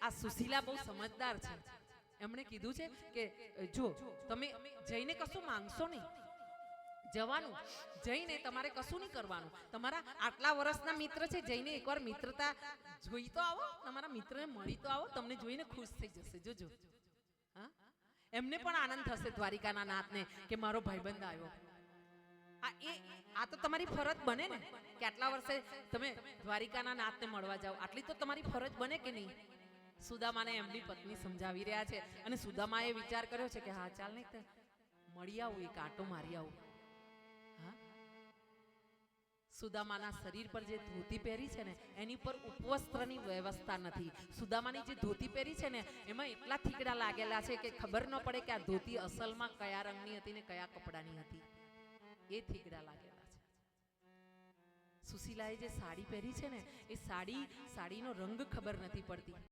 આ સુશીલા બહુ સમજદાર છે. એમણે કીધું છે કે જો તમે જઈને કશું માંગશો નહીં, જવાનું જઈને તમારે કશું નહીં કરવાનું. તમારા આટલા વર્ષના મિત્ર છે, જઈને એકવાર મિત્રતા જોઈ તો આવો, તમારા મિત્રને મળી તો આવો, તમને જોઈને ખુશ થઈ જશે. જોજો, હા, એમને પણ આનંદ થશે દ્વારિકાના નાથને કે મારો ભાઈબંધ આવ્યો. આ તો તમારી ફરજ બને ને કે આટલા વર્ષે તમે દ્વારિકાના નાથને મળવા જાઓ. આટલી તો તમારી ફરજ બને કે નહીં? સુદામાને એમની પત્ની સમજાવી રહ્યા છે અને સુદામાએ વિચાર કર્યો છે કે હા ચાલ ને મળી આવું, એક આંટો મારી આવું. હા, સુદામાના શરીર પર જે ધોતી પહેરી છે ને એની પર ઉપવસ્ત્રની વ્યવસ્થા નથી. સુદામાની જે ધોતી પહેરી છે ને એમાં એટલા થીગડા લાગેલા છે કે ખબર ન પડે કે આ ધોતી અસલમાં કયા રંગની હતી ને કયા કપડાની હતી. એ થીગડા લાગેલા છે. સુશીલાએ જે સાડી પહેરી છે ને એ સાડીનો રંગ ખબર નથી પડતી.